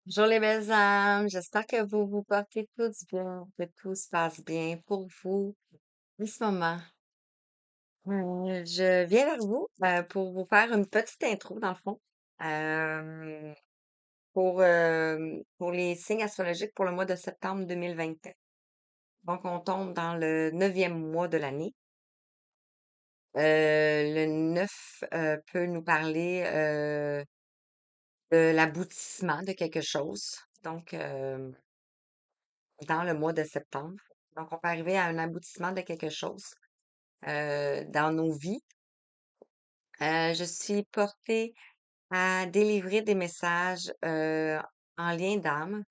Bonjour les belles âmes, j'espère que vous vous portez tous bien, que tout se passe bien pour vous en ce moment. Je viens vers vous pour vous faire une petite intro dans le fond euh, pour les signes astrologiques pour le mois de septembre 2024. Donc on tombe dans le neuvième mois de l'année. Le 9 peut nous parler de l'aboutissement de quelque chose. Donc dans le mois de septembre. Donc, on peut arriver à un aboutissement de quelque chose dans nos vies. Je suis portée à délivrer des messages en lien d'âme.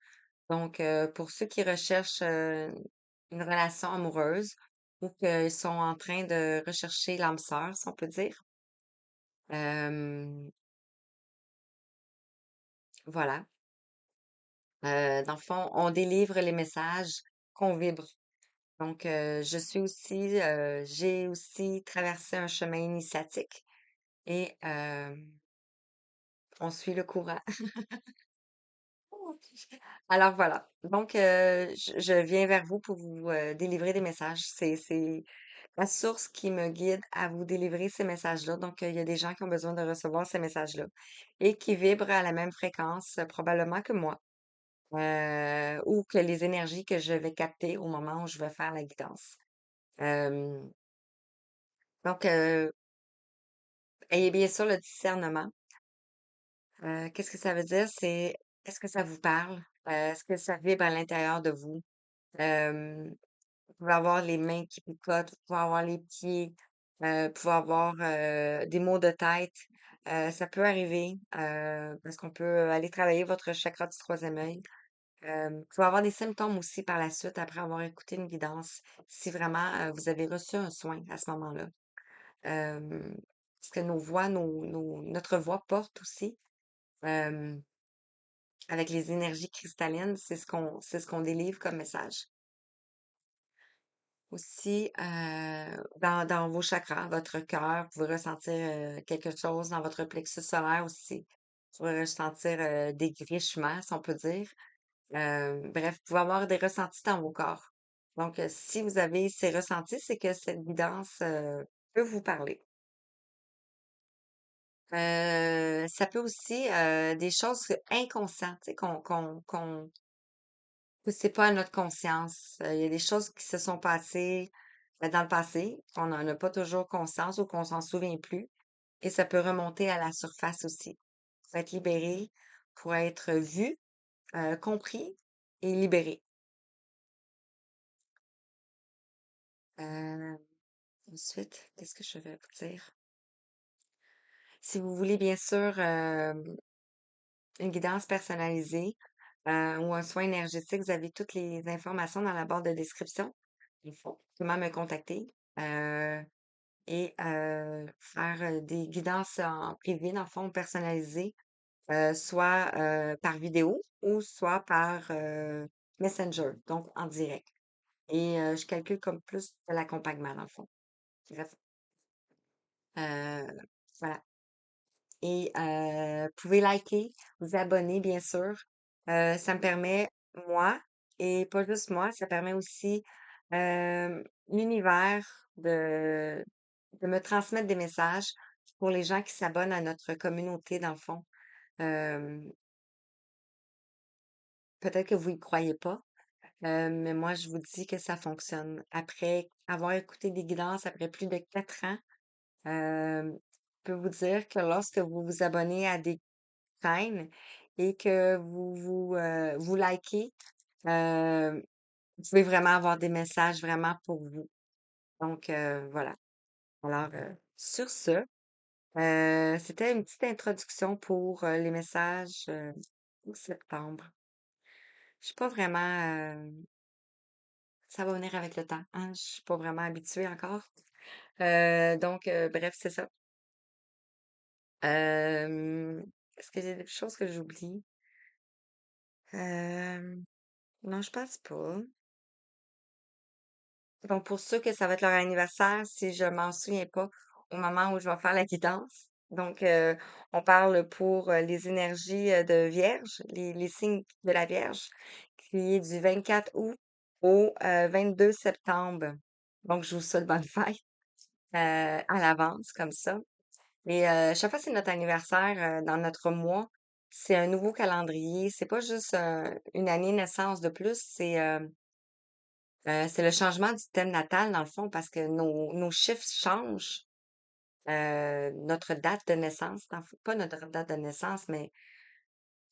Donc, pour ceux qui recherchent une relation amoureuse ou qui sont en train de rechercher l'âme sœur, si on peut dire. Euh, voilà. Dans le fond, on délivre les messages qu'on vibre. Donc, j'ai aussi traversé un chemin initiatique et on suit le courant. Alors voilà. Donc, je viens vers vous pour vous délivrer des messages. C'est la source qui me guide à vous délivrer ces messages-là. Donc, il y a des gens qui ont besoin de recevoir ces messages-là et qui vibrent à la même fréquence, probablement que moi, ou que les énergies que je vais capter au moment où je vais faire la guidance. Euh, donc, ayez bien sûr le discernement. Qu'est-ce que ça veut dire? C'est est-ce que ça vous parle? Est-ce que ça vibre à l'intérieur de vous? Vous pouvez avoir les mains qui picotent, vous pouvez avoir les pieds, vous pouvez avoir des maux de tête. Ça peut arriver parce qu'on peut aller travailler votre chakra du troisième œil. Vous pouvez avoir des symptômes aussi par la suite après avoir écouté une guidance, si vraiment vous avez reçu un soin à ce moment-là. Parce que nos voix, notre voix porte aussi. euh, avec les énergies cristallines, c'est ce qu'on délivre comme message. Aussi, dans vos chakras, votre cœur, vous pouvez ressentir quelque chose dans votre plexus solaire aussi. Vous pouvez ressentir des grichements, si on peut dire. Bref, vous pouvez avoir des ressentis dans vos corps. Donc, si vous avez ces ressentis, c'est que cette guidance peut vous parler. Ça peut aussi des choses inconscientes, tu sais, que c'est pas à notre conscience. Il y a des choses qui se sont passées dans le passé, qu'on n'en a pas toujours conscience ou qu'on s'en souvient plus. Et ça peut remonter à la surface aussi. Pour être libéré, pour être vu, compris et libéré. Euh, ensuite, qu'est-ce que je vais vous dire? Si vous voulez, bien sûr, une guidance personnalisée ou un soin énergétique, vous avez toutes les informations dans la barre de description. Il faut comment me contacter. Euh, et faire des guidances en privé, dans le fond, personnalisées, soit par vidéo ou soit par Messenger, donc en direct. Et je calcule comme plus de l'accompagnement, dans le fond. Bref, euh, voilà. Et vous pouvez liker, vous abonner, bien sûr. Ça me permet, moi, et pas juste moi, ça permet aussi l'univers de me transmettre des messages pour les gens qui s'abonnent à notre communauté, dans le fond. Euh, peut-être que vous y croyez pas, mais moi, je vous dis que ça fonctionne. Après avoir écouté des guidances après plus de 4 ans, je peux vous dire que lorsque vous vous abonnez à des chaînes et que vous likez, euh, vous pouvez vraiment avoir des messages vraiment pour vous. Donc, voilà. Alors, sur ce, c'était une petite introduction pour les messages pour septembre. Je suis pas vraiment, ça va venir avec le temps, hein. Je suis pas vraiment habituée encore. Donc, bref, c'est ça. Euh, est-ce que j'ai des choses que j'oublie? Euh, non, je pense pas. Donc, pour ceux que ça va être leur anniversaire, si je m'en souviens pas au moment où je vais faire la guidance, Donc, on parle pour les énergies de Vierge, les signes de la Vierge, qui est du 24 août au 22 septembre. Donc, je vous souhaite bonne fête à l'avance, comme ça. Et chaque fois que c'est notre anniversaire dans notre mois, c'est un nouveau calendrier. C'est pas juste une année naissance de plus, c'est le changement du thème natal, dans le fond, parce que nos chiffres changent. Notre date de naissance, pas notre date de naissance, mais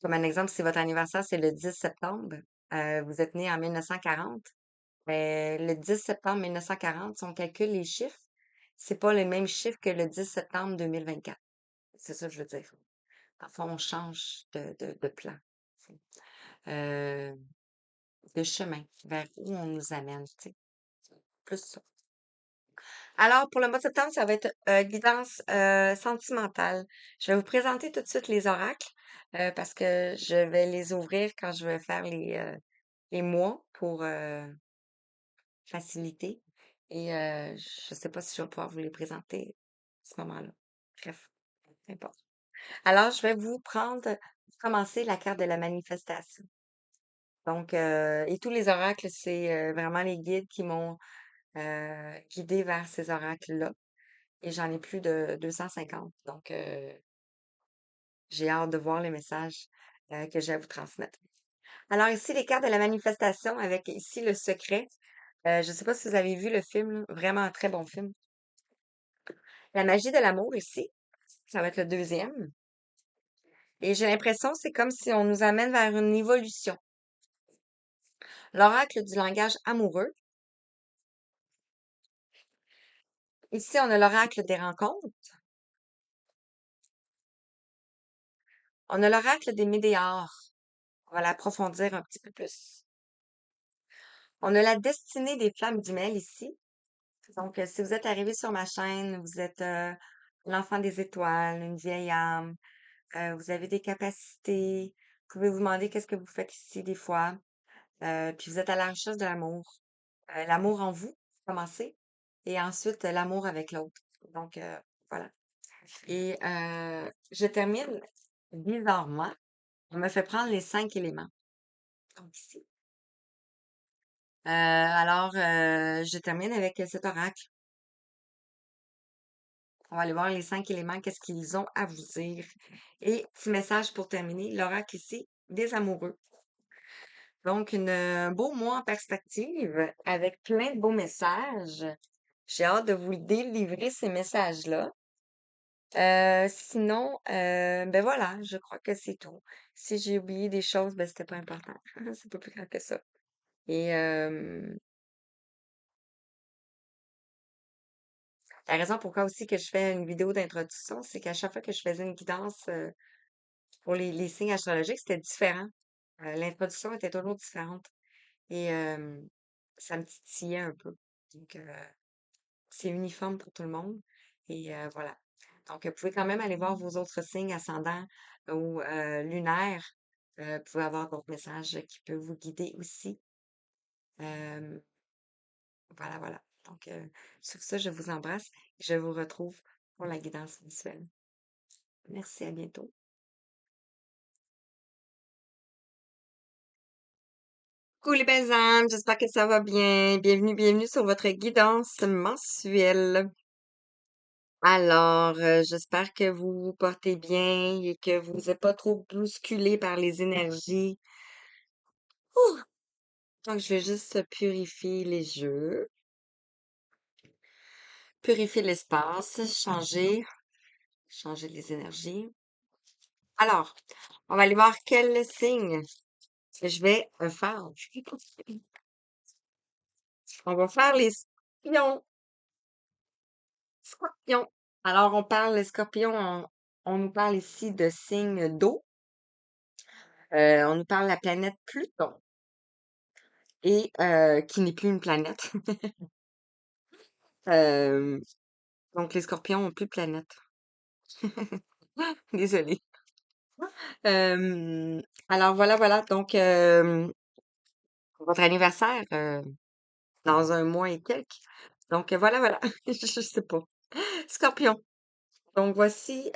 comme un exemple, si votre anniversaire, c'est le 10 septembre, vous êtes né en 1940, le 10 septembre 1940, si on calcule les chiffres, c'est pas les mêmes chiffres que le 10 septembre 2024. C'est ça que je veux dire. Parfois, on change de plan, euh, de chemin vers où on nous amène, tu sais. Plus ça. Alors, pour le mois de septembre, ça va être guidance sentimentale. Je vais vous présenter tout de suite les oracles parce que je vais les ouvrir quand je vais faire les mois pour faciliter. Et je ne sais pas si je vais pouvoir vous les présenter à ce moment-là. Bref, peu importe. Alors, je vais vous prendre, commencer la carte de la manifestation. Donc, et tous les oracles, c'est vraiment les guides qui m'ont guidé vers ces oracles-là. Et j'en ai plus de 250. Donc, j'ai hâte de voir les messages que j'ai à vous transmettre. Alors, ici, les cartes de la manifestation avec ici le secret. Je ne sais pas si vous avez vu le film, là, vraiment un très bon film. La magie de l'amour ici, ça va être le deuxième. Et j'ai l'impression, c'est comme si on nous amène vers une évolution. L'oracle du langage amoureux. Ici, on a l'oracle des rencontres. On a l'oracle des météores. On va l'approfondir un petit peu plus. On a la destinée des flammes du mêle ici. Donc, si vous êtes arrivé sur ma chaîne, vous êtes l'enfant des étoiles, une vieille âme, vous avez des capacités, vous pouvez vous demander qu'est-ce que vous faites ici des fois, puis vous êtes à la recherche de l'amour. L'amour en vous, commencez, et ensuite l'amour avec l'autre. Donc, voilà. Et je termine bizarrement. On me fait prendre les 5 éléments. Donc, ici. Alors, je termine avec cet oracle. On va aller voir les 5 éléments, qu'est-ce qu'ils ont à vous dire. Et petit message pour terminer, l'oracle ici, des amoureux. Donc, un beau mois en perspective avec plein de beaux messages. J'ai hâte de vous délivrer ces messages-là. Sinon, ben voilà, je crois que c'est tout. Si j'ai oublié des choses, ben c'était pas important. C'est pas plus grave que ça. Et la raison pourquoi aussi que je fais une vidéo d'introduction, c'est qu'à chaque fois que je faisais une guidance pour les signes astrologiques, c'était différent. L'introduction était toujours différente et ça me titillait un peu. Donc, c'est uniforme pour tout le monde et voilà. Donc, vous pouvez quand même aller voir vos autres signes ascendants ou lunaires. Vous pouvez avoir d'autres messages qui peuvent vous guider aussi. Euh, voilà, voilà. Donc, sur ça, je vous embrasse et je vous retrouve pour la guidance visuelle. Merci, à bientôt. Coucou les belles âmes, j'espère que ça va bien. Bienvenue, bienvenue sur votre guidance mensuelle. Alors, j'espère que vous vous portez bien et que vous n'êtes pas trop bousculé par les énergies. Ouh! Donc, je vais juste purifier les jeux, purifier l'espace, changer les énergies. Alors, on va aller voir quel signe je vais faire. On va faire les scorpions. Scorpions. Alors, on parle, les scorpions, on nous parle ici de signes d'eau. On nous parle de la planète Pluton et qui n'est plus une planète. Euh, donc, les scorpions ont plus de planète. Désolée. Euh, alors, voilà, voilà. Donc, votre anniversaire dans un mois et quelques. Donc, voilà, voilà. Je sais pas. Scorpion. Donc voici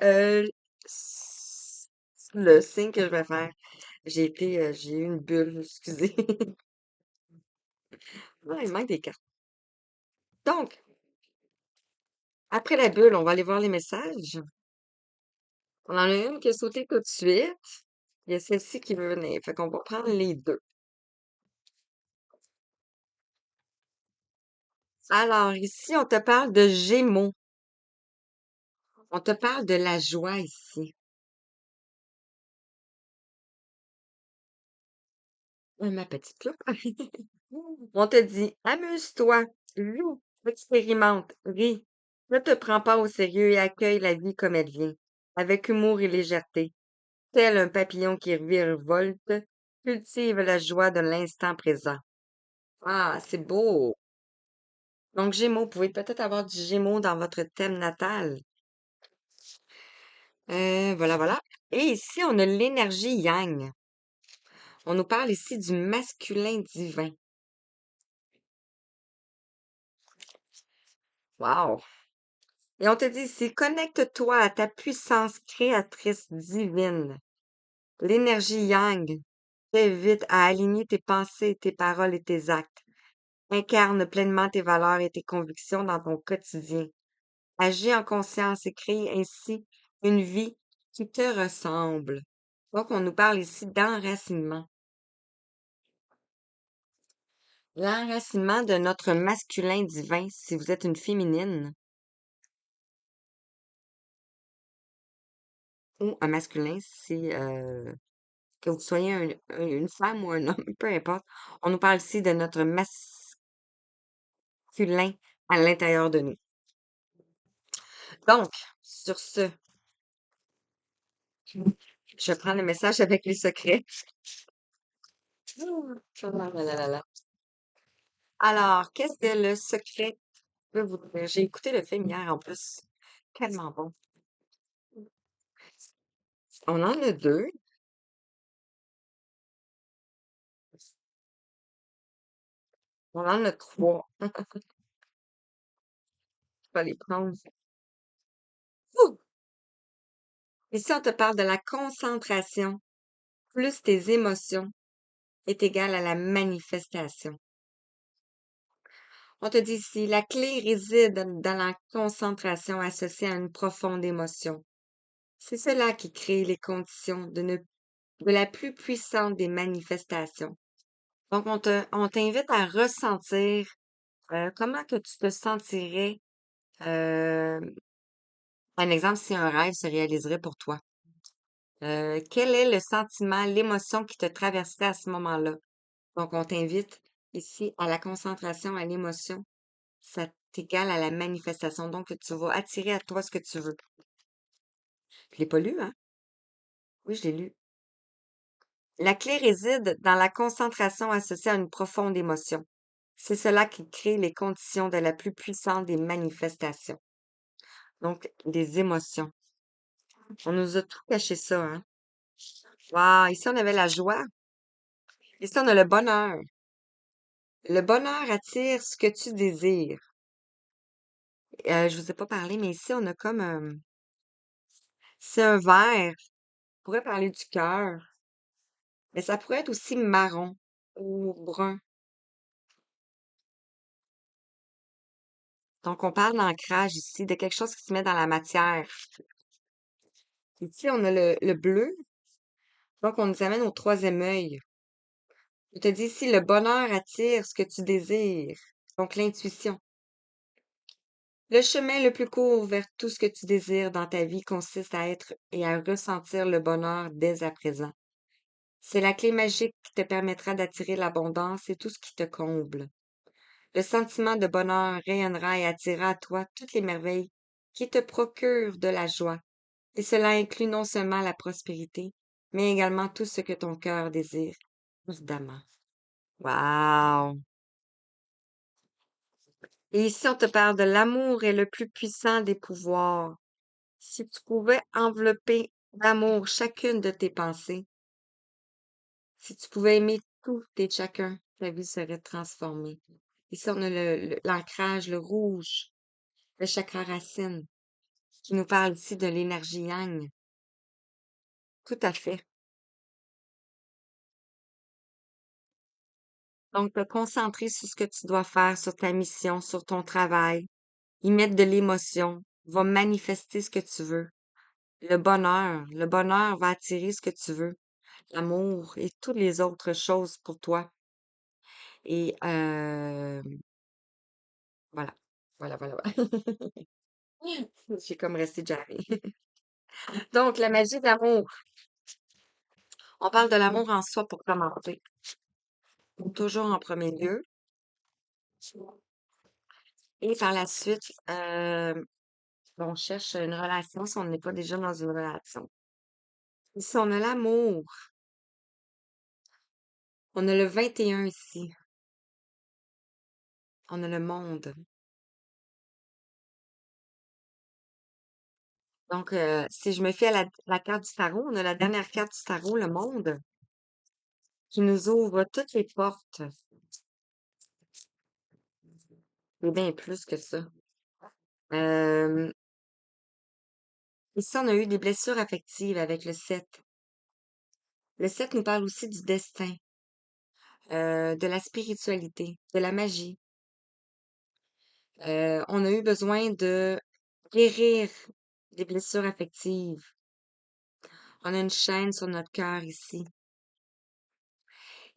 le signe que je vais faire. J'ai eu une bulle, excusez. Ah, il manque des cartes. Donc, après la bulle, on va aller voir les messages. On en a une qui a sauté tout de suite. Il y a celle-ci qui veut venir. Fait qu'on va prendre les deux. Alors, ici, on te parle de Gémeaux. On te parle de la joie ici. Ma petite loupe. On te dit, amuse-toi, joue, expérimente, ris. Ne te prends pas au sérieux et accueille la vie comme elle vient, avec humour et légèreté. Tel un papillon qui virevolte, cultive la joie de l'instant présent. Ah, c'est beau. Donc, Gémeaux, vous pouvez peut-être avoir du Gémeaux dans votre thème natal. Voilà, voilà. Et ici, on a l'énergie Yang. On nous parle ici du masculin divin. Wow! Et on te dit ici, connecte-toi à ta puissance créatrice divine. L'énergie Yang t'invite à aligner tes pensées, tes paroles et tes actes. Incarne pleinement tes valeurs et tes convictions dans ton quotidien. Agis en conscience et crée ainsi une vie qui te ressemble. Donc, on nous parle ici d'enracinement. L'enracinement de notre masculin divin, si vous êtes une féminine, ou un masculin, si que vous soyez une femme ou un homme, peu importe. On nous parle ici de notre masculin à l'intérieur de nous. Donc, sur ce, je prends le message avec les secrets. Là. Alors, qu'est-ce que le secret peut vous dire? J'ai écouté le film hier en plus. Tellement bon. On en a deux. On en a trois. Je vais les prendre. Ouh! Ici, on te parle de la concentration plus tes émotions est égal à la manifestation. On te dit ici, la clé réside dans la concentration associée à une profonde émotion. C'est cela qui crée les conditions de la plus puissante des manifestations. Donc, on t'invite à ressentir comment que tu te sentirais, euh, un exemple, si un rêve se réaliserait pour toi. Quel est le sentiment, l'émotion qui te traverserait à ce moment-là? Donc, on t'invite ici à la concentration, à l'émotion. Ça t'égale à la manifestation. Donc, tu vas attirer à toi ce que tu veux. Je l'ai pas lu, hein? Oui, je l'ai lu. La clé réside dans la concentration associée à une profonde émotion. C'est cela qui crée les conditions de la plus puissante des manifestations. Donc, des émotions. On nous a tout caché ça, hein? Wow! Ici, on avait la joie. Ici, on a le bonheur. Le bonheur attire ce que tu désires. Je vous ai pas parlé, mais ici, on a comme c'est un vert. On pourrait parler du cœur, mais ça pourrait être aussi marron ou brun. Donc, on parle d'ancrage ici, de quelque chose qui se met dans la matière. Ici, on a le bleu. Donc, on nous amène au troisième œil. Je te dis ici, le bonheur attire ce que tu désires. Donc, l'intuition. Le chemin le plus court vers tout ce que tu désires dans ta vie consiste à être et à ressentir le bonheur dès à présent. C'est la clé magique qui te permettra d'attirer l'abondance et tout ce qui te comble. Le sentiment de bonheur rayonnera et attirera à toi toutes les merveilles qui te procurent de la joie. Et cela inclut non seulement la prospérité, mais également tout ce que ton cœur désire, évidemment. Wow! Et ici, on te parle de l'amour est le plus puissant des pouvoirs. Si tu pouvais envelopper d'amour chacune de tes pensées, si tu pouvais aimer tout et chacun, ta vie serait transformée. Ici, on a l'ancrage, le rouge, le chakra racine. qui nous parle ici de l'énergie yang. Tout à fait. Donc, te concentrer sur ce que tu dois faire, sur ta mission, sur ton travail, y mettre de l'émotion, va manifester ce que tu veux. Le bonheur va attirer ce que tu veux, l'amour et toutes les autres choses pour toi. Et voilà, voilà. J'ai comme resté jammée. Donc, la magie d'amour. On parle de l'amour en soi pour commencer. Toujours en premier lieu. Et par la suite, on cherche une relation si on n'est pas déjà dans une relation. Et si on a l'amour, on a le 21 ici. On a le monde. Donc, si je me fie à la carte du tarot, on a la dernière carte du tarot, le monde, qui nous ouvre toutes les portes. Et bien plus que ça. Euh, Ici, on a eu des blessures affectives avec le 7. Le 7 nous parle aussi du destin, de la spiritualité, de la magie. On a eu besoin de guérir des blessures affectives. On a une chaîne sur notre cœur ici.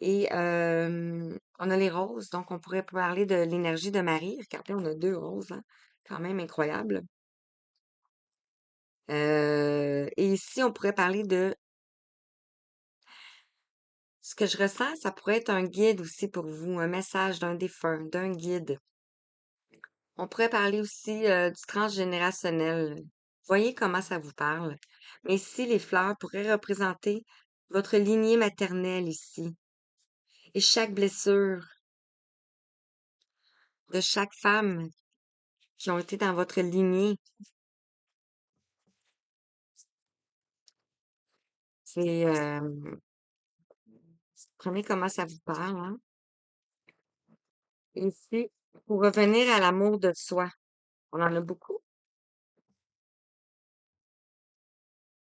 Et on a les roses, donc on pourrait parler de l'énergie de Marie. Regardez, on a deux roses, hein, quand même incroyable. Et ici, on pourrait parler de ce que je ressens, ça pourrait être un guide aussi pour vous, un message d'un défunt, d'un guide. On pourrait parler aussi du transgénérationnel. Voyez comment ça vous parle. Mais ici, les fleurs pourraient représenter votre lignée maternelle ici. Et chaque blessure de chaque femme qui ont été dans votre lignée, c'est prenez comment ça vous parle, hein. Ici, pour revenir à l'amour de soi, on en a beaucoup.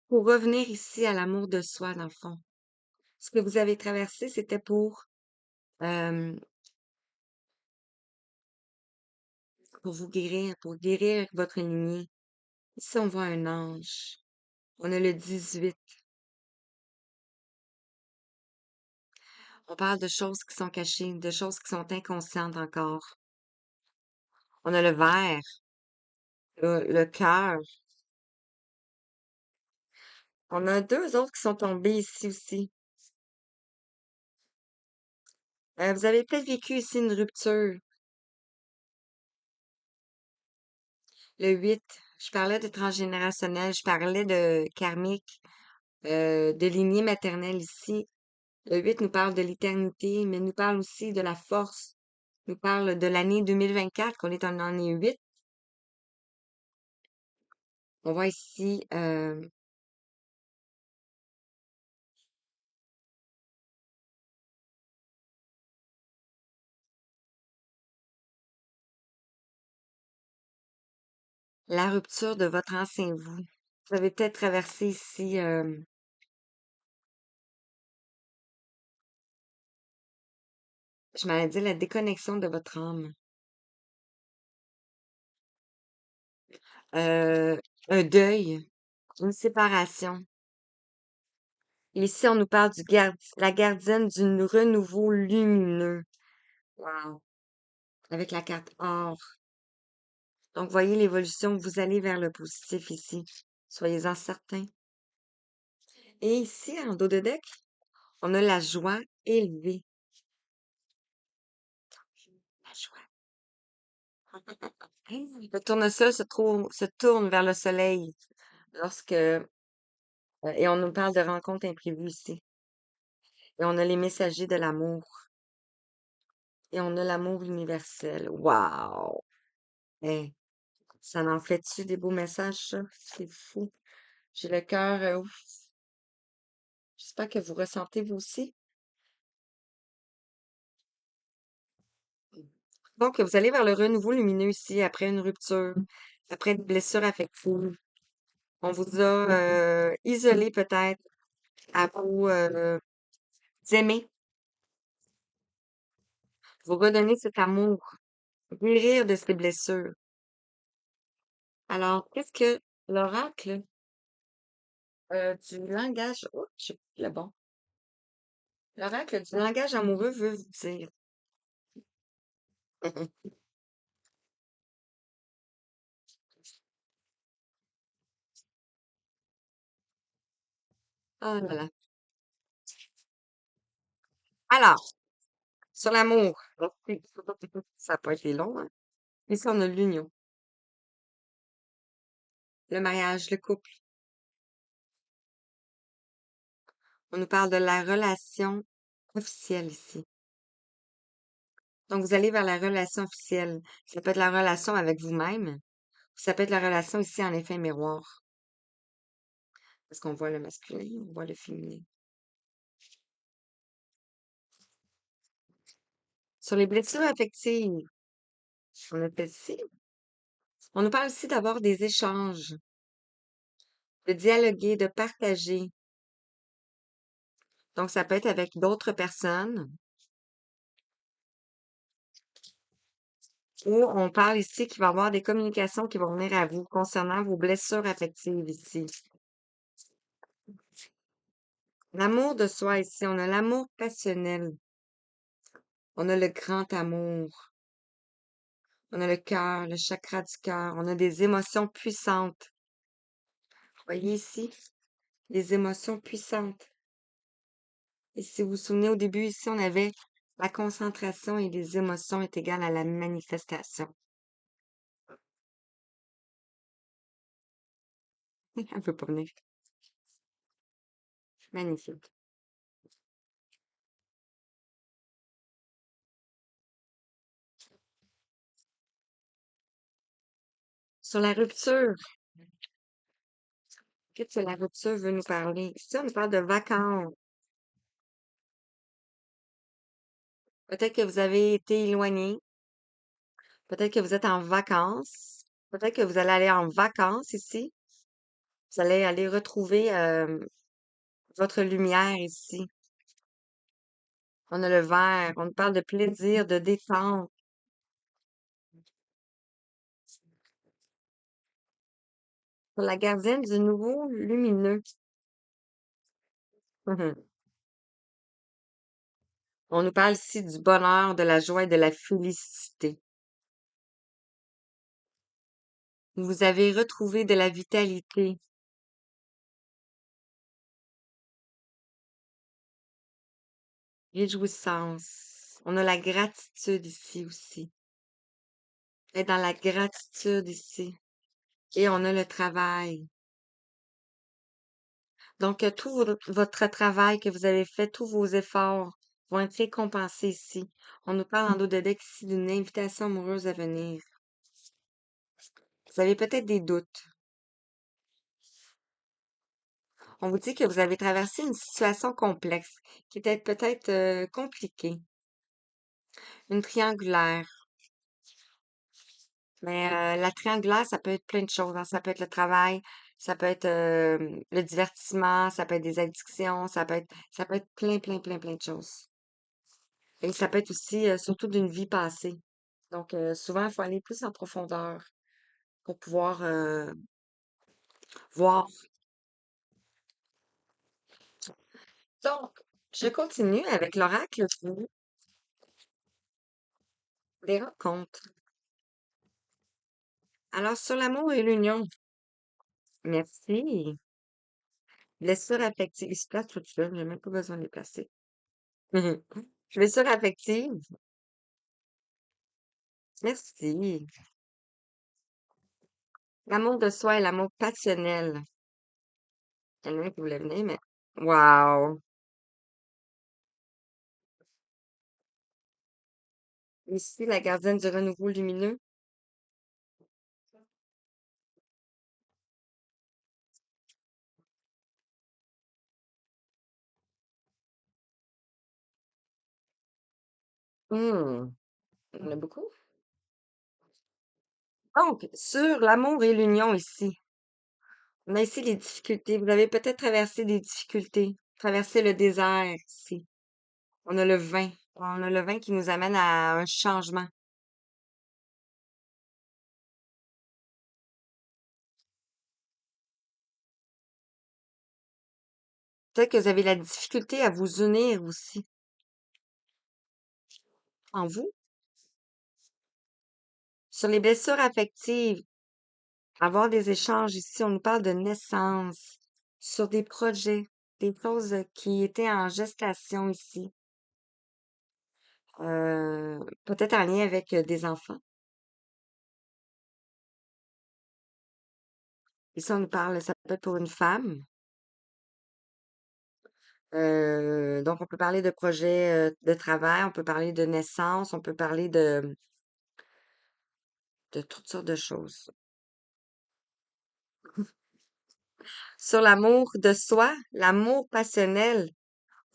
Pour revenir ici à l'amour de soi, dans le fond. Ce que vous avez traversé, c'était euh, pour vous guérir, pour guérir votre lignée. Ici, on voit un ange. On a le 18. On parle de choses qui sont cachées, de choses qui sont inconscientes encore. On a le vert, le cœur. On a deux autres qui sont tombés ici aussi. Vous avez peut-être vécu ici une rupture. Le 8, je parlais de transgénérationnel, je parlais de karmique, de lignée maternelle ici. Le 8 nous parle de l'éternité, mais nous parle aussi de la force. Nous parle de l'année 2024, qu'on est en année 8. On voit ici la rupture de votre ancien vous. Vous avez peut-être traversé ici, je m'allais dire la déconnexion de votre âme. Euh, un deuil, une séparation. Ici, on nous parle la gardienne du renouveau lumineux. Wow. Avec la carte or. Donc, voyez l'évolution. Vous allez vers le positif ici. Soyez-en certains. Et ici, en dos de deck, on a la joie élevée. La joie. Le tournesol se tourne vers le soleil et on nous parle de rencontres imprévues ici. Et on a les messagers de l'amour. Et on a l'amour universel. Wow! Hey, ça en fait-tu des beaux messages, ça? C'est fou. J'ai le cœur, ouf. J'espère que vous ressentez vous aussi. Donc, vous allez vers le renouveau lumineux ici, après une rupture, après une blessure affective. On vous a isolé peut-être à vous aimer, vous redonner cet amour, guérir de ces blessures. Alors, qu'est-ce que l'oracle du langage, oh, j'ai le bon. L'oracle du langage amoureux veut vous dire. Oh là là. Alors, sur l'amour, ça n'a pas été long, hein? Ici, on a l'union, le mariage, le couple. On nous parle de la relation officielle ici. Donc, vous allez vers la relation officielle. Ça peut être la relation avec vous-même. Ça peut être la relation ici en effet miroir. Parce qu'on voit le masculin, on voit le féminin. Sur les blessures affectives, on a fait ici. On nous parle ici d'avoir des échanges, de dialoguer, de partager. Donc, ça peut être avec d'autres personnes. Ou on parle ici qu'il va y avoir des communications qui vont venir à vous concernant vos blessures affectives ici. L'amour de soi ici, on a l'amour passionnel. On a le grand amour. On a le cœur, le chakra du cœur. On a des émotions puissantes. Voyez ici, les émotions puissantes. Et si vous vous souvenez, au début, ici, on avait la concentration et les émotions est égale à la manifestation. Elle peut pas venir. Magnifique. Sur la rupture, qu'est-ce que la rupture veut nous parler? Ici, on nous parle de vacances. Peut-être que vous avez été éloigné. Peut-être que vous êtes en vacances. Peut-être que vous allez aller en vacances ici. Vous allez aller retrouver votre lumière ici. On a le vert. On nous parle de plaisir, de détente. Pour la gardienne du nouveau lumineux. Mhm. On nous parle ici du bonheur, de la joie et de la félicité. Vous avez retrouvé de la vitalité, réjouissance. On a la gratitude ici aussi. Et dans la gratitude ici. Et on a le travail. Donc, tout votre travail que vous avez fait, tous vos efforts vont être récompensés ici. On nous parle en dos de deck ici d'une invitation amoureuse à venir. Vous avez peut-être des doutes. On vous dit que vous avez traversé une situation complexe, qui était peut-être compliquée, une triangulaire. Mais la triangulaire, ça peut être plein de choses, hein. Ça peut être le travail, ça peut être le divertissement, ça peut être des addictions, ça peut être plein, plein, plein, plein de choses. Et ça peut être aussi surtout d'une vie passée. Donc, souvent, il faut aller plus en profondeur pour pouvoir voir. Donc, je continue avec l'oracle des rencontres. Alors, sur l'amour et l'union, merci. Blessure affective, il se place tout seul, j'ai même pas besoin de les placer. Blessure affective, merci. L'amour de soi et l'amour passionnel. Il y en a un qui voulait venir, mais wow! Ici, la gardienne du renouveau lumineux. Hmm, il y en a beaucoup. Donc, sur l'amour et l'union ici, On a ici les difficultés. Vous avez peut-être traversé des difficultés, traversé le désert ici. On a le vin. On a le vin qui nous amène à un changement. Peut-être que vous avez la difficulté à vous unir aussi en vous. Sur les blessures affectives, avoir des échanges ici, on nous parle de naissance, sur des projets, des choses qui étaient en gestation ici. Peut-être en lien avec des enfants. Ici, on nous parle, ça peut être pour une femme. Donc, on peut parler de projets de travail, on peut parler de naissance, on peut parler de toutes sortes de choses. Sur l'amour de soi, l'amour passionnel,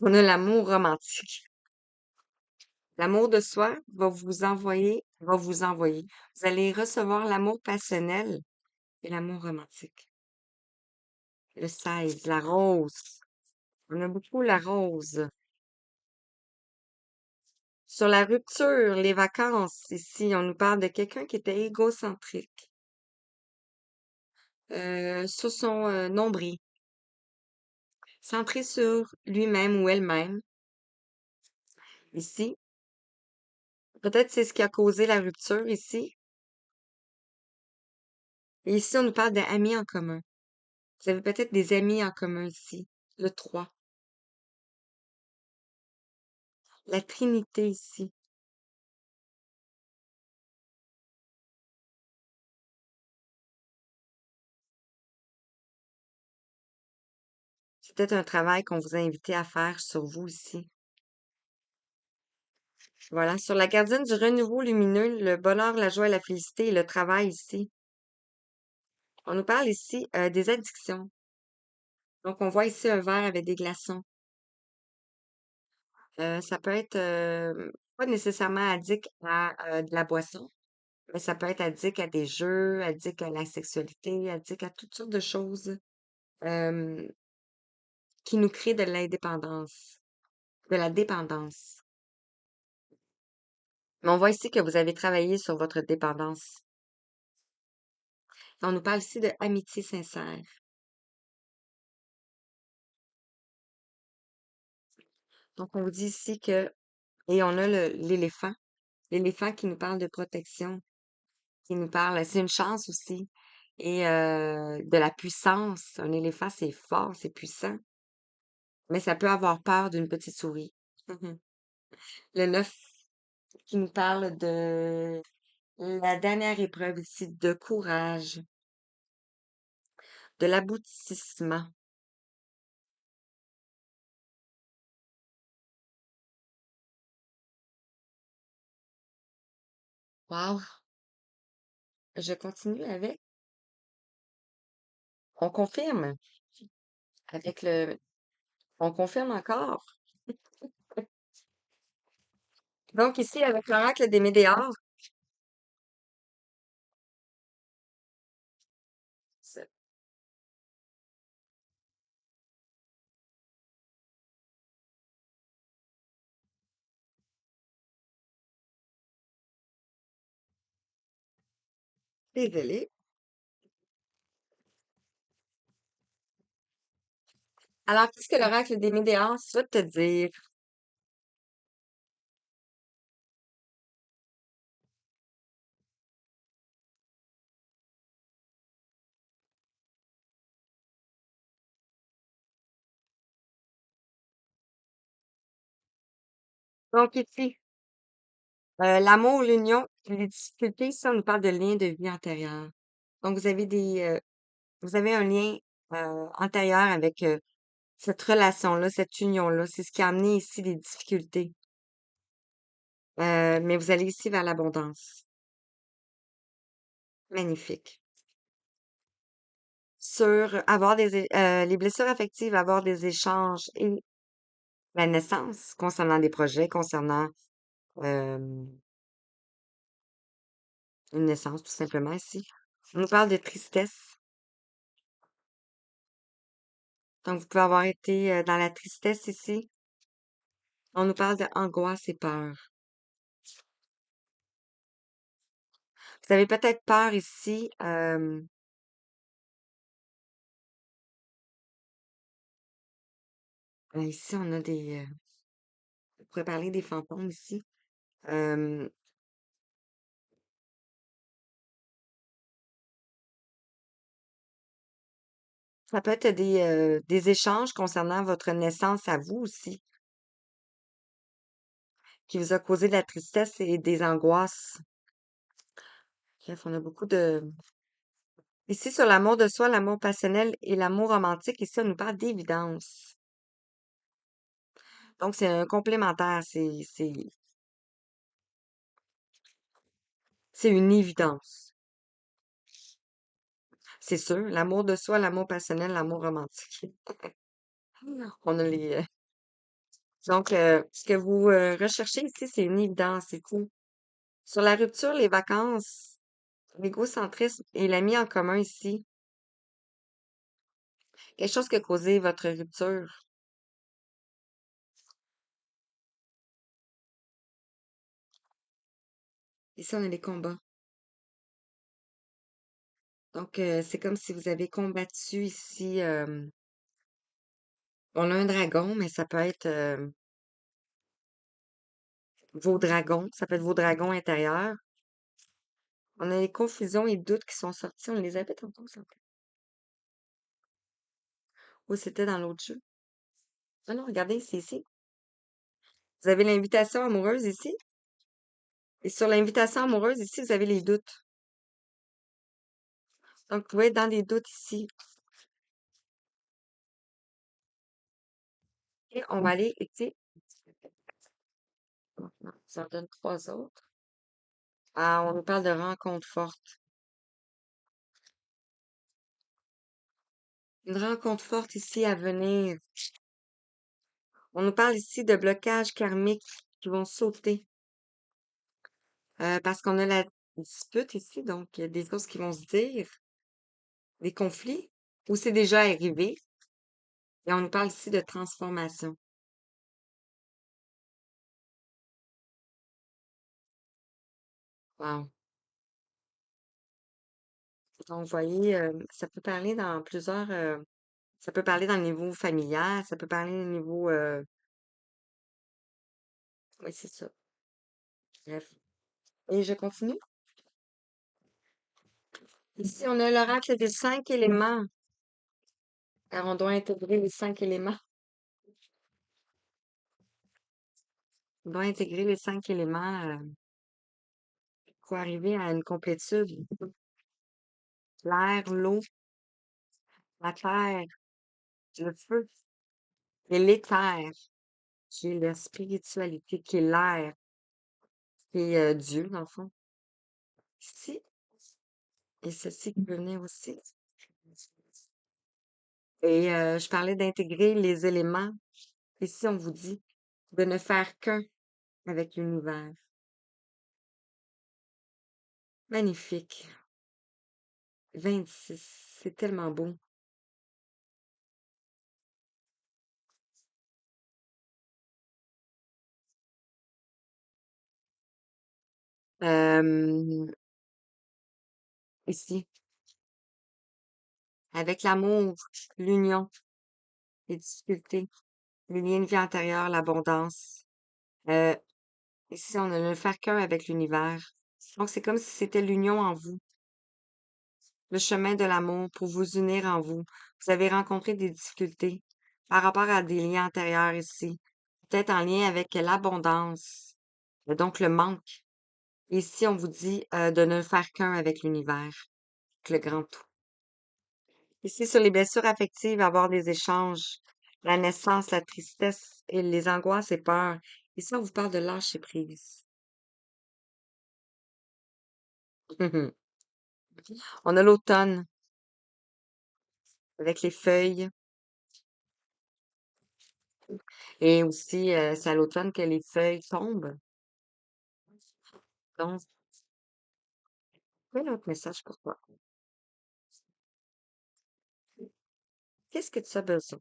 on a l'amour romantique. L'amour de soi va vous envoyer. Vous allez recevoir l'amour passionnel et l'amour romantique. Le 16, la rose. On a beaucoup la rose. Sur la rupture, les vacances, ici, on nous parle de quelqu'un qui était égocentrique, sur son nombril, centré sur lui-même ou elle-même. Ici, peut-être c'est ce qui a causé la rupture ici. Et ici, on nous parle d'amis en commun. Vous avez peut-être des amis en commun ici. Le 3. La Trinité ici. C'est peut-être un travail qu'on vous a invité à faire sur vous ici. Voilà, sur la gardienne du renouveau lumineux, le bonheur, la joie, la félicité et le travail ici. On nous parle ici des addictions. Donc, on voit ici un verre avec des glaçons. Ça peut être pas nécessairement addict à de la boisson, mais ça peut être addict à des jeux, addict à la sexualité, addict à toutes sortes de choses euh, qui nous créent de l'indépendance, de la dépendance. Mais on voit ici que vous avez travaillé sur votre dépendance. On nous parle ici de amitié sincère. Donc, on vous dit ici que, et on a l'éléphant, l'éléphant qui nous parle de protection, qui nous parle, c'est une chance aussi, et de la puissance. Un éléphant, c'est fort, c'est puissant, mais ça peut avoir peur d'une petite souris. Le 9 qui nous parle de la dernière épreuve ici, de courage, de l'aboutissement. Wow! Je continue avec. On confirme avec le. On confirme encore. Donc ici, avec l'oracle des Médéors, c'est- désolé. Alors, qu'est-ce que l'oracle des Médéors souhaite te dire? Donc ici, l'amour, l'union, les difficultés, ça, on nous parle de lien de vie antérieur. Donc, vous avez un lien antérieur avec cette relation-là, cette union-là. C'est ce qui a amené ici les difficultés. Mais vous allez ici vers l'abondance. Magnifique. Sur avoir les blessures affectives, avoir des échanges et la naissance concernant des projets, concernant euh, une naissance tout simplement ici. On nous parle de tristesse. Donc, vous pouvez avoir été dans la tristesse ici. On nous parle de angoisse et peur. Vous avez peut-être peur ici. Ici, on a des. On pourrait parler des fantômes ici. Euh, Ça peut être des échanges concernant votre naissance à vous aussi, qui vous a causé de la tristesse et des angoisses. Bref, on a beaucoup de... Ici, sur l'amour de soi, l'amour passionnel et l'amour romantique, ici, on nous parle d'évidence. Donc, c'est un complémentaire, c'est une évidence. C'est sûr, l'amour de soi, l'amour passionnel, l'amour romantique. On a les... Donc, ce que vous recherchez ici, c'est une évidence, c'est tout. Sur la rupture, les vacances, l'égocentrisme et la mis en commun ici, quelque chose qui a causé votre rupture. Ici, on a les combats. Donc, c'est comme si vous avez combattu ici. On a un dragon, mais ça peut être vos dragons. Ça peut être vos dragons intérieurs. On a les confusions et doutes qui sont sortis. On les avait tantôt, ça. Ou c'était dans l'autre jeu. Ah non, regardez, c'est ici. Vous avez l'invitation amoureuse ici. Et sur l'invitation amoureuse ici, vous avez les doutes. Donc, vous pouvez être dans des doutes ici. Et on va aller, ici. Ça en donne trois autres. Ah, on nous parle de rencontres fortes. Une rencontre forte ici à venir. On nous parle ici de blocages karmiques qui vont sauter. Parce qu'on a la dispute ici, donc il y a des choses qui vont se dire, des conflits, ou c'est déjà arrivé. Et on nous parle ici de transformation. Wow. Donc, vous voyez, ça peut parler dans plusieurs. Ça peut parler dans le niveau familial, ça peut parler au niveau. Oui, c'est ça. Bref. Et je continue. Ici, on a l'oracle des cinq éléments. Alors, on doit intégrer les cinq éléments. On doit intégrer les cinq éléments pour arriver à une complétude. L'air, l'eau, la terre, le feu et l'éther, qui est la spiritualité, qui est l'air, qui est Dieu, dans le fond. Ici, et ceci qui peut venir aussi. Et je parlais d'intégrer les éléments. Ici, on vous dit de ne faire qu'un avec l'univers. Magnifique. 26. C'est tellement beau. Euh, Ici, avec l'amour, l'union, les difficultés, les liens de vie antérieurs, l'abondance. Euh, Ici, on a ne faire qu'un avec l'univers. Donc, c'est comme si c'était l'union en vous, le chemin de l'amour pour vous unir en vous. Vous avez rencontré des difficultés par rapport à des liens antérieurs ici, peut-être en lien avec l'abondance, donc le manque. Ici, on vous dit de ne faire qu'un avec l'univers, avec le grand tout. Ici, sur les blessures affectives, avoir des échanges, la naissance, la tristesse et les angoisses et peurs. Ici, on vous parle de lâcher prise. On a l'automne avec les feuilles et aussi c'est à l'automne que les feuilles tombent. Donc, quel autre message pour toi? Qu'est-ce que tu as besoin?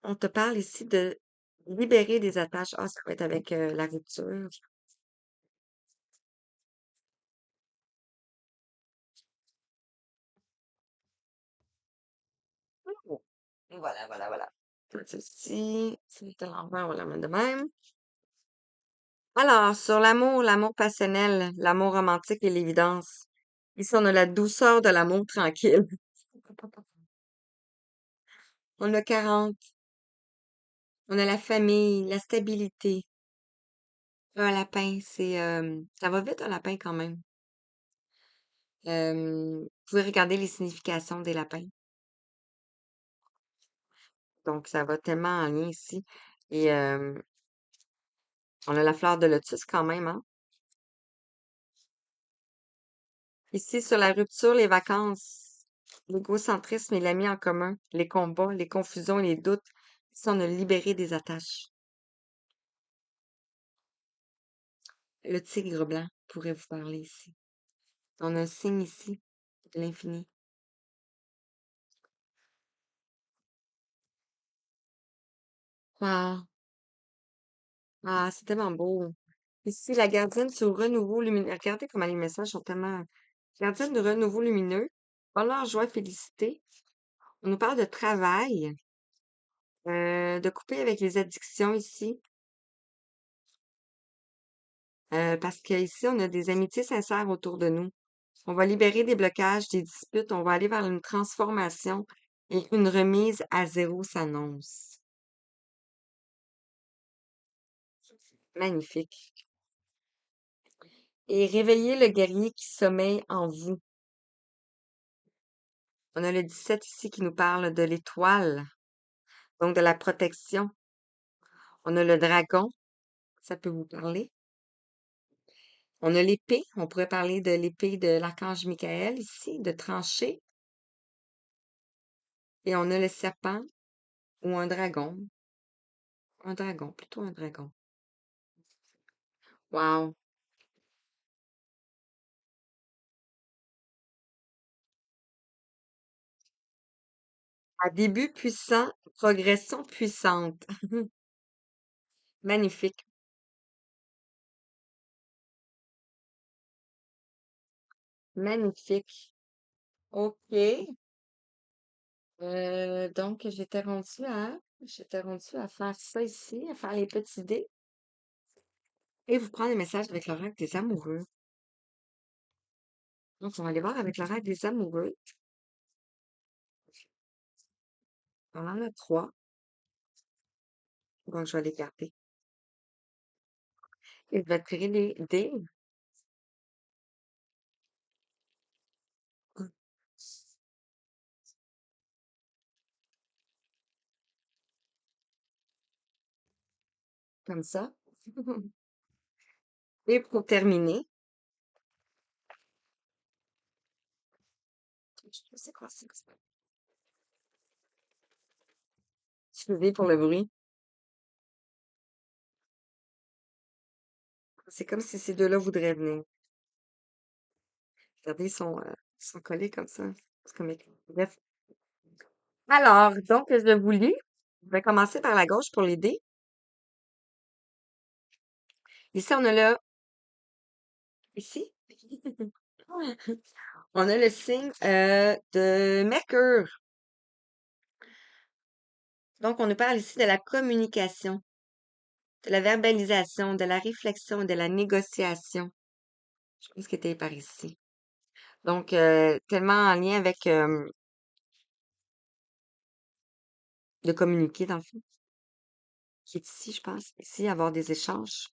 On te parle ici de libérer des attaches. Ah, ça peut être avec la rupture. Oh. Voilà, voilà, voilà. Ceci, c'est à l'envers, on la met de même. Alors, sur l'amour, l'amour passionnel, l'amour romantique et l'évidence. Ici, on a la douceur de l'amour tranquille. On a 40. On a la famille, la stabilité. Un lapin, ça va vite, un lapin, quand même. Vous pouvez regarder les significations des lapins. Donc, ça va tellement en lien ici. Et on a la fleur de lotus quand même, hein? Ici, sur la rupture, les vacances, l'égocentrisme et l'ami en commun, les combats, les confusions et les doutes. Ici, on a libéré des attaches. Le tigre blanc pourrait vous parler ici. On a un signe ici, de l'infini. Wow! Ah, c'est tellement beau. Ici, la gardienne sur renouveau lumineux. Regardez comment les messages sont tellement... Gardienne de renouveau lumineux. Bonheur, joie, félicité. On nous parle de travail, de couper avec les addictions ici. Parce qu'ici, on a des amitiés sincères autour de nous. On va libérer des blocages, des disputes. On va aller vers une transformation et une remise à zéro s'annonce. Magnifique. Et réveillez le guerrier qui sommeille en vous. On a le 17 ici qui nous parle de l'étoile, donc de la protection. On a le dragon, ça peut vous parler. On a l'épée, on pourrait parler de l'épée de l'archange Michael ici, de trancher. Et on a le serpent ou un dragon. Un dragon, plutôt un dragon. Wow. À début puissant, progression puissante. Magnifique. Magnifique. OK. Donc, j'étais rendue à faire ça ici, à faire les petits dés et vous prendre les messages avec l'oracle des amoureux. Donc, on va aller voir avec l'oracle des amoureux. On en a trois. Donc, je vais les garder. Et je vais tirer les dés comme ça. Et pour terminer, c'est quoi ça? Excusez pour le bruit. C'est comme si ces deux-là voudraient venir. Regardez, ils sont collés comme ça. C'est comique. Bref. Alors, donc, je vous lis. Je vais commencer par la gauche pour les dés. Ici, on a ici, on a le signe de Mercure. Donc, on nous parle ici de la communication, de la verbalisation, de la réflexion, de la négociation. Je pense que tu par ici. Donc, tellement en lien avec de communiquer, dans le fond, qui est ici, je pense. Ici, avoir des échanges.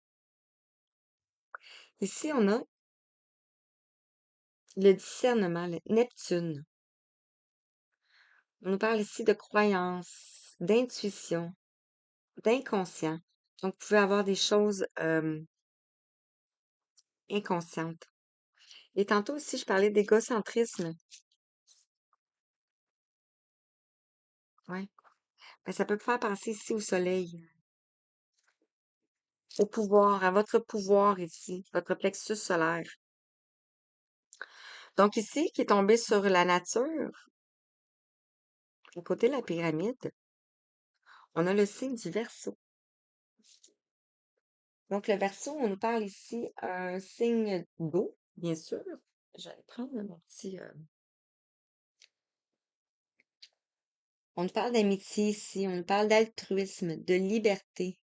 Ici, on a le discernement, le Neptune. On nous parle ici de croyance, d'intuition, d'inconscient. Donc, vous pouvez avoir des choses inconscientes. Et tantôt aussi, je parlais d'égocentrisme. Ouais. Ben, ça peut me faire penser ici au soleil, au pouvoir, à votre pouvoir ici, votre plexus solaire. Donc ici, qui est tombé sur la nature, à côté de la pyramide, on a le signe du Verseau. Donc le Verseau, on nous parle ici un signe d'eau, bien sûr. Je vais prendre mon petit... On nous parle d'amitié ici, on nous parle d'altruisme, de liberté,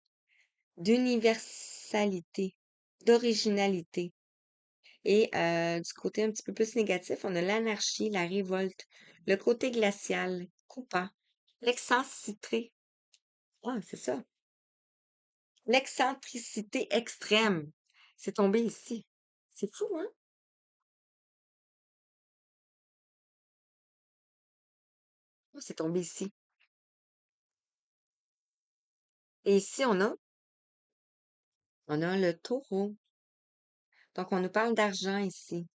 d'universalité, d'originalité. Et du côté un petit peu plus négatif, on a l'anarchie, la révolte, le côté glacial, coupant, l'excentricité. Ah, c'est ça. L'excentricité extrême. C'est tombé ici. C'est fou, hein? Oh, c'est tombé ici. Et ici, on a le taureau. Donc, on nous parle d'argent ici.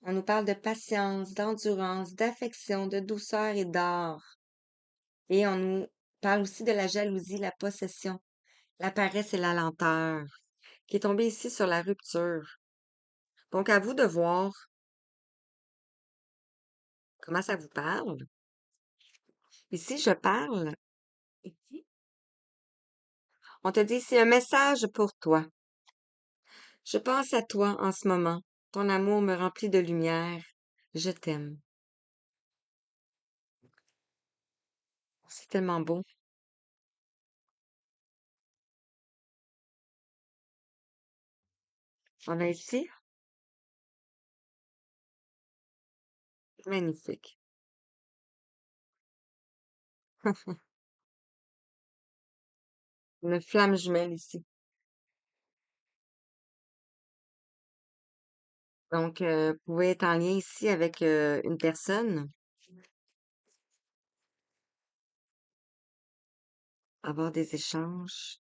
On nous parle de patience, d'endurance, d'affection, de douceur et d'or. Et on nous parle aussi de la jalousie, la possession, la paresse et la lenteur, qui est tombé ici sur la rupture. Donc, à vous de voir comment ça vous parle. Ici, je parle. Ici, on te dit, c'est un message pour toi. Je pense à toi en ce moment. Ton amour me remplit de lumière. Je t'aime. C'est tellement beau. On a ici, magnifique. Une flamme jumelle ici. Donc, vous pouvez être en lien ici avec une personne, avoir des échanges,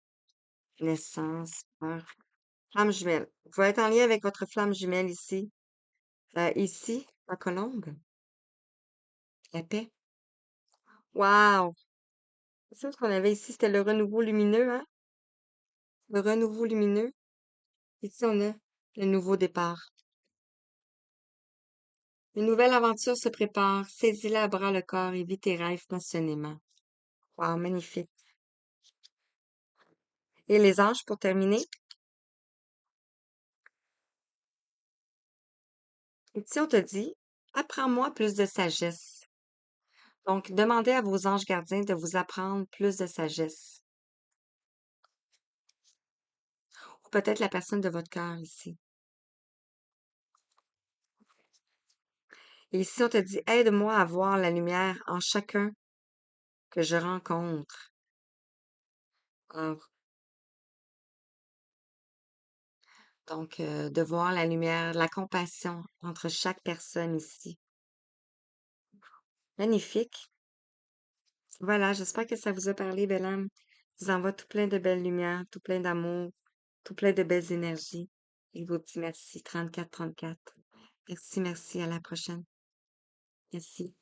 naissance, peur. Flamme jumelle. Vous pouvez être en lien avec votre flamme jumelle ici. Ici, la colombe, la paix. Wow! C'est ce qu'on avait ici, c'était le renouveau lumineux, hein? Le renouveau lumineux. Ici, on a le nouveau départ. Une nouvelle aventure se prépare. Saisis-la à bras le corps et vis tes rêves passionnément. Wow, magnifique. Et les anges, pour terminer. Ici, on te dit, apprends-moi plus de sagesse. Donc, demandez à vos anges gardiens de vous apprendre plus de sagesse. Ou peut-être la personne de votre cœur ici. Et ici, on te dit, aide-moi à voir la lumière en chacun que je rencontre. Alors, donc, de voir la lumière, la compassion entre chaque personne ici. Magnifique. Voilà, j'espère que ça vous a parlé, belle âme. Je vous envoie tout plein de belles lumières, tout plein d'amour, tout plein de belles énergies. Et vos petits merci, 34 34. Merci, merci, à la prochaine. Merci.